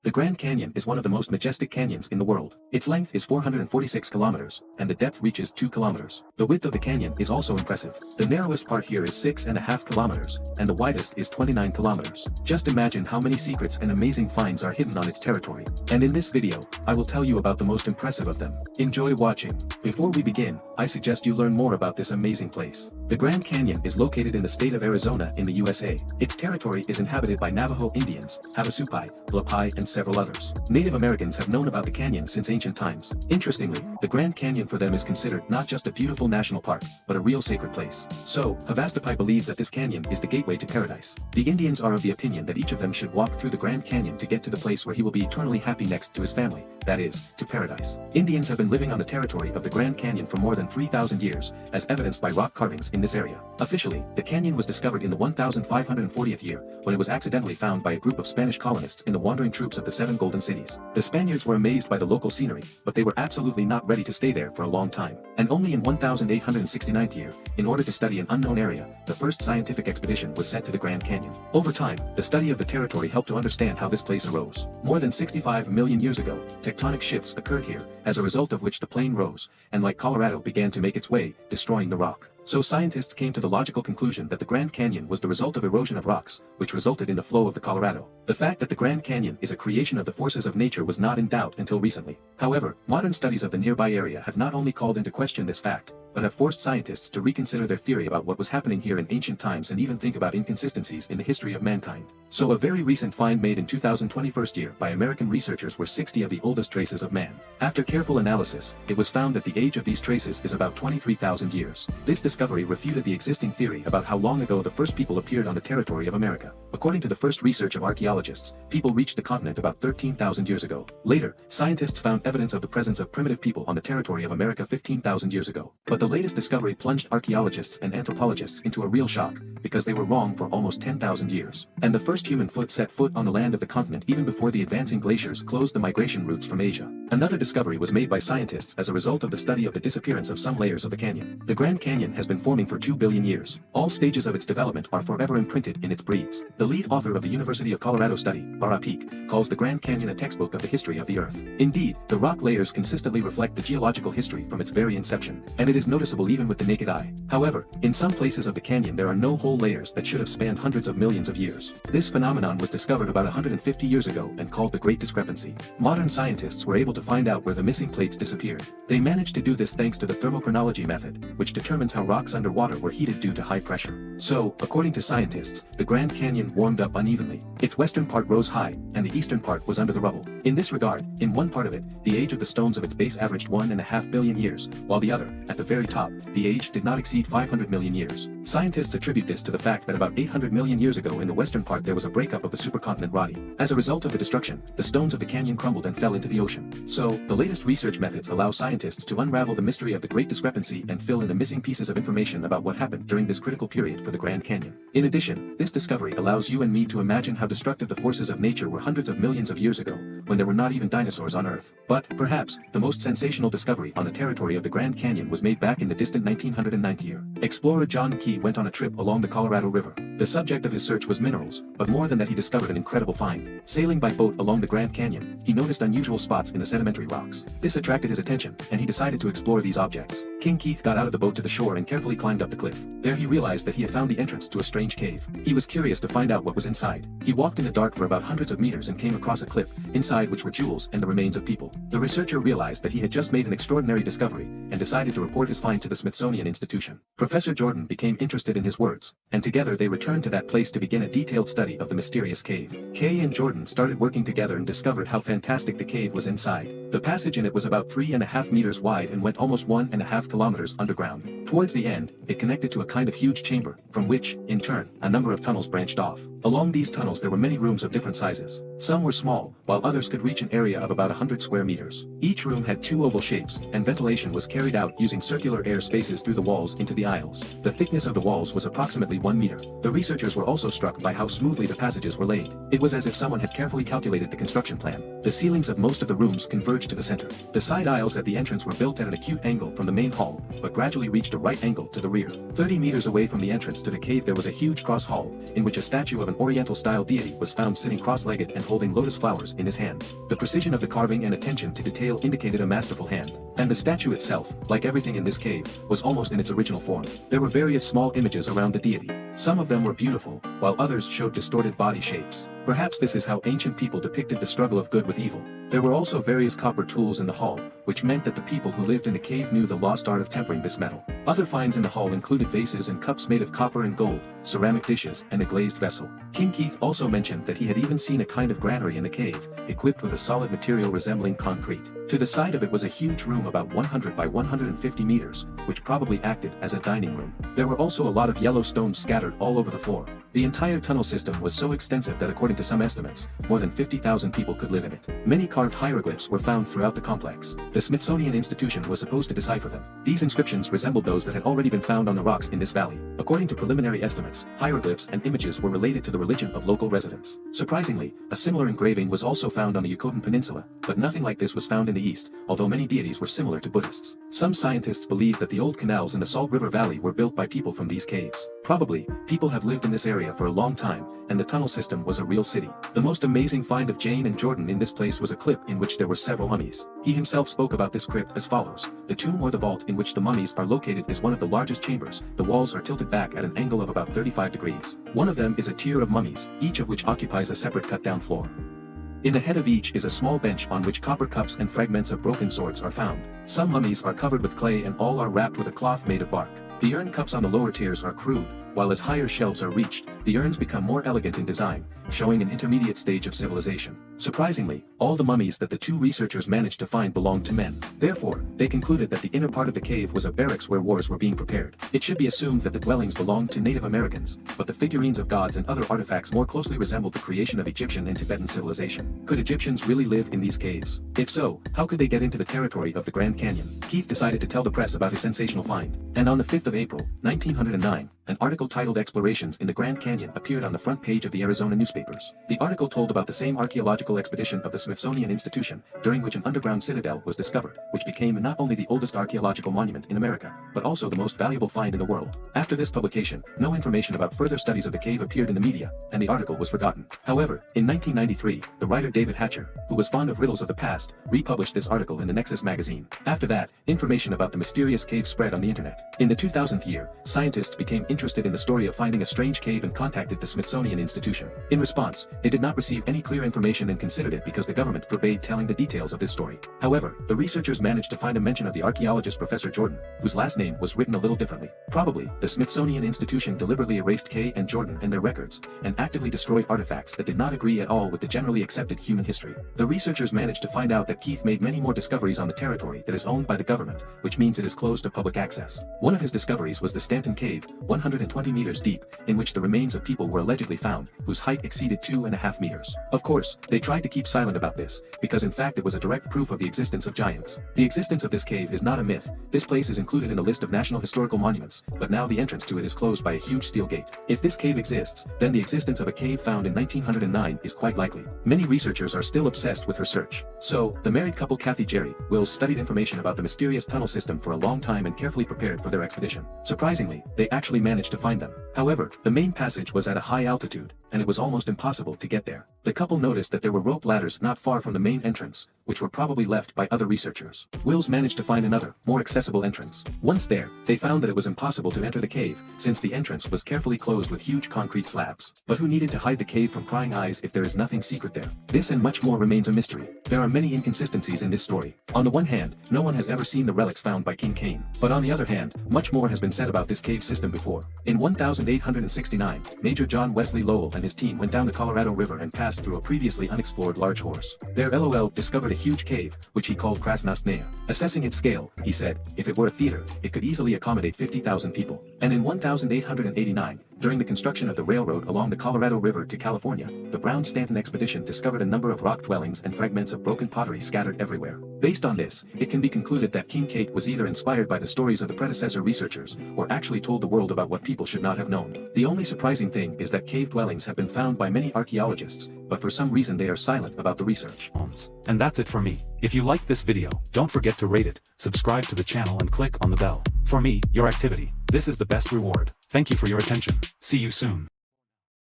The Grand Canyon is one of the most majestic canyons in the world. Its length is 446 kilometers, and the depth reaches 2 kilometers. The width of the canyon is also impressive. The narrowest part here is 6.5 kilometers, and the widest is 29 kilometers. Just imagine how many secrets and amazing finds are hidden on its territory. And in this video, I will tell you about the most impressive of them. Enjoy watching. Before we begin, I suggest you learn more about this amazing place. The Grand Canyon is located in the state of Arizona in the USA. Its territory is inhabited by Navajo Indians, Havasupai, Blapai, and several others. Native Americans have known about the canyon since ancient times. Interestingly, the Grand Canyon for them is considered not just a beautiful national park, but a real sacred place. So, Havasupai believe that this canyon is the gateway to paradise. The Indians are of the opinion that each of them should walk through the Grand Canyon to get to the place where he will be eternally happy next to his family, that is, to paradise. Indians have been living on the territory of the Grand Canyon for more than 3,000 years, as evidenced by rock carvings in this area. Officially, the canyon was discovered in the 1540th year, when it was accidentally found by a group of Spanish colonists in the wandering troops of the Seven Golden Cities. The Spaniards were amazed by the local scenery, but they were absolutely not ready to stay there for a long time. And only in 1869th year, in order to study an unknown area, the first scientific expedition was sent to the Grand Canyon. Over time, the study of the territory helped to understand how this place arose. More than 65 million years ago, tectonic shifts occurred here, as a result of which the plain rose, and like Colorado began to make its way, destroying the rock. So scientists came to the logical conclusion that the Grand Canyon was the result of erosion of rocks, which resulted in the flow of the Colorado. The fact that the Grand Canyon is a creation of the forces of nature was not in doubt until recently. However, modern studies of the nearby area have not only called into question this fact, but have forced scientists to reconsider their theory about what was happening here in ancient times and even think about inconsistencies in the history of mankind. So a very recent find made in 2021 year by American researchers were 60 of the oldest traces of man. After careful analysis, it was found that the age of these traces is about 23,000 years. This discovery refuted the existing theory about how long ago the first people appeared on the territory of America. According to the first research of archaeologists, people reached the continent about 13,000 years ago. Later, scientists found evidence of the presence of primitive people on the territory of America 15,000 years ago. But the latest discovery plunged archaeologists and anthropologists into a real shock, because they were wrong for almost 10,000 years. And the first human foot set foot on the land of the continent even before the advancing glaciers closed the migration routes from Asia. Another discovery was made by scientists as a result of the study of the disappearance of some layers of the canyon. The Grand Canyon has been forming for 2 billion years. All stages of its development are forever imprinted in its breeds. The lead author of the University of Colorado study, Bara Peak, calls the Grand Canyon a textbook of the history of the Earth. Indeed, the rock layers consistently reflect the geological history from its very inception, and it is noticeable even with the naked eye. However, in some places of the canyon there are no whole layers that should have spanned hundreds of millions of years. This phenomenon was discovered about 150 years ago and called the Great Discrepancy. Modern scientists were able to find out where the missing plates disappeared. They managed to do this thanks to the thermochronology method, which determines how rocks underwater were heated due to high pressure. So, according to scientists, the Grand Canyon warmed up unevenly. Its western part rose high, and the eastern part was under the rubble. In this regard, in one part of it, the age of the stones of its base averaged 1.5 billion years, while the other, at the very top, the age did not exceed 500 million years. Scientists attribute this to the fact that about 800 million years ago in the western part there was a breakup of the supercontinent Roddy. As a result of the destruction, the stones of the canyon crumbled and fell into the ocean. So, the latest research methods allow scientists to unravel the mystery of the Great Discrepancy and fill in the missing pieces of information about what happened during this critical period for the Grand Canyon. In addition, this discovery allows you and me to imagine how destructive the forces of nature were hundreds of millions of years ago, when there were not even dinosaurs on Earth. But, perhaps, the most sensational discovery on the territory of the Grand Canyon was made back in the distant 1909 year. Explorer John Key went on a trip along the Colorado River. The subject of his search was minerals, but more than that he discovered an incredible find. Sailing by boat along the Grand Canyon, he noticed unusual spots in the sedimentary rocks. This attracted his attention, and he decided to explore these objects. King Keith got out of the boat to the shore and carefully climbed up the cliff. There he realized that he had found the entrance to a strange cave. He was curious to find out what was inside. He walked in the dark for about hundreds of meters and came across a cliff, inside which were jewels and the remains of people. The researcher realized that he had just made an extraordinary discovery, and decided to report his find to the Smithsonian Institution. Professor Jordan became interested in his words, and together they returned to that place to begin a detailed study of the mysterious cave. Kay and Jordan started working together and discovered how fantastic the cave was inside. The passage in it was about 3.5 meters wide and went almost 1.5 kilometers underground. Towards the end, it connected to a kind of huge chamber, from which, in turn, a number of tunnels branched off. Along these tunnels there were many rooms of different sizes. Some were small, while others could reach an area of about 100 square meters. Each room had 2 oval shapes, and ventilation was carried out using circular air spaces through the walls into the aisles. The thickness of the walls was approximately 1 meter. The researchers were also struck by how smoothly the passages were laid. It was as if someone had carefully calculated the construction plan. The ceilings of most of the rooms converged to the center. The side aisles at the entrance were built at an acute angle from the main hall, but gradually reached a right angle to the rear. 30 meters away from the entrance to the cave there was a huge cross hall, in which a statue of an Oriental-style deity was found sitting cross-legged and holding lotus flowers in his hand. hands. The precision of the carving and attention to detail indicated a masterful hand. And the statue itself, like everything in this cave, was almost in its original form. There were various small images around the deity. Some of them were beautiful, while others showed distorted body shapes. Perhaps this is how ancient people depicted the struggle of good with evil. There were also various copper tools in the hall, which meant that the people who lived in the cave knew the lost art of tempering this metal. Other finds in the hall included vases and cups made of copper and gold, ceramic dishes, and a glazed vessel. King Keith also mentioned that he had even seen a kind of granary in the cave, equipped with a solid material resembling concrete. To the side of it was a huge room about 100 by 150 meters, which probably acted as a dining room. There were also a lot of yellow stones scattered all over the floor. The entire tunnel system was so extensive that according to some estimates, more than 50,000 people could live in it. Many carved hieroglyphs were found throughout the complex. The Smithsonian Institution was supposed to decipher them. These inscriptions resembled those that had already been found on the rocks in this valley. According to preliminary estimates, hieroglyphs and images were related to the religion of local residents. Surprisingly, a similar engraving was also found on the Yucatan Peninsula, but nothing like this was found in the east, although many deities were similar to Buddhists. Some scientists believe that the old canals in the Salt River Valley were built by people from these caves. Probably, people have lived in this area for a long time, and the tunnel system was a real city. The most amazing find of Jane and Jordan in this place was a clip in which there were several mummies. He himself spoke about this crypt as follows: "The tomb or the vault in which the mummies are located is one of the largest chambers. The walls are tilted back at an angle of about 35 degrees. One of them is a tier of mummies, each of which occupies a separate cut-down floor. In the head of each is a small bench on which copper cups and fragments of broken swords are found. Some mummies are covered with clay and all are wrapped with a cloth made of bark. The urn cups on the lower tiers are crude, while as higher shelves are reached, the urns become more elegant in design, showing an intermediate stage of civilization. Surprisingly, all the mummies that the two researchers managed to find belonged to men. Therefore, they concluded that the inner part of the cave was a barracks where wars were being prepared. It should be assumed that the dwellings belonged to Native Americans, but the figurines of gods and other artifacts more closely resembled the creation of Egyptian and Tibetan civilization. Could Egyptians really live in these caves? If so, how could they get into the territory of the Grand Canyon? Keith decided to tell the press about his sensational find, and on the 5th of April, 1909, an article titled "Explorations in the Grand Canyon" appeared on the front page of the Arizona newspapers. The article told about the same archaeological expedition of the Smithsonian Institution, during which an underground citadel was discovered, which became not only the oldest archaeological monument in America, but also the most valuable find in the world. After this publication, no information about further studies of the cave appeared in the media, and the article was forgotten. However, in 1993, the writer David Hatcher, who was fond of riddles of the past, republished this article in the Nexus magazine. After that, information about the mysterious cave spread on the internet. In the 2000th year, scientists became interested in the story of finding a strange cave and contacted the Smithsonian Institution. In response, they did not receive any clear information and considered it because the government forbade telling the details of this story. However, the researchers managed to find a mention of the archaeologist Professor Jordan, whose last name was written a little differently. Probably, the Smithsonian Institution deliberately erased Kay and Jordan and their records, and actively destroyed artifacts that did not agree at all with the generally accepted human history. The researchers managed to find out that Keith made many more discoveries on the territory that is owned by the government, which means it is closed to public access. One of his discoveries was the Stanton Cave, 120 meters deep, in which the remains of people were allegedly found, whose height exceeded 2.5 meters. Of course, they tried to keep silent about this, because in fact it was a direct proof of the existence of giants. The existence of this cave is not a myth. This place is included in the list of National Historical Monuments, but now the entrance to it is closed by a huge steel gate. If this cave exists, then the existence of a cave found in 1909 is quite likely. Many researchers are still obsessed with her search. So, the married couple Kathy Jerry Wills studied information about the mysterious tunnel system for a long time and carefully prepared for their expedition. Surprisingly, they actually managed to find them. However, the main passage was at a high altitude, and it was almost impossible to get there. The couple noticed that there were rope ladders not far from the main entrance, which were probably left by other researchers. Wills managed to find another, more accessible entrance. Once there, they found that it was impossible to enter the cave, since the entrance was carefully closed with huge concrete slabs. But who needed to hide the cave from prying eyes if there is nothing secret there? This and much more remains a mystery. There are many inconsistencies in this story. On the one hand, no one has ever seen the relics found by King Cain. But on the other hand, much more has been said about this cave system before. In 1869, Major John Wesley Lowell and his team went down the Colorado River and passed through a previously unexplored large horse. There LOL discovered a huge cave, which he called Krasnostnaya. Assessing its scale, he said, if it were a theater, it could easily accommodate 50,000 people. And in 1889, during the construction of the railroad along the Colorado River to California, the Brown-Stanton expedition discovered a number of rock dwellings and fragments of broken pottery scattered everywhere. Based on this, it can be concluded that King Kate was either inspired by the stories of the predecessor researchers, or actually told the world about what people should not have known. The only surprising thing is that cave dwellings have been found by many archaeologists, but for some reason they are silent about the research. And that's it for me. If you liked this video, don't forget to rate it, subscribe to the channel and click on the bell. For me, your activity. This is the best reward. Thank you for your attention. See you soon.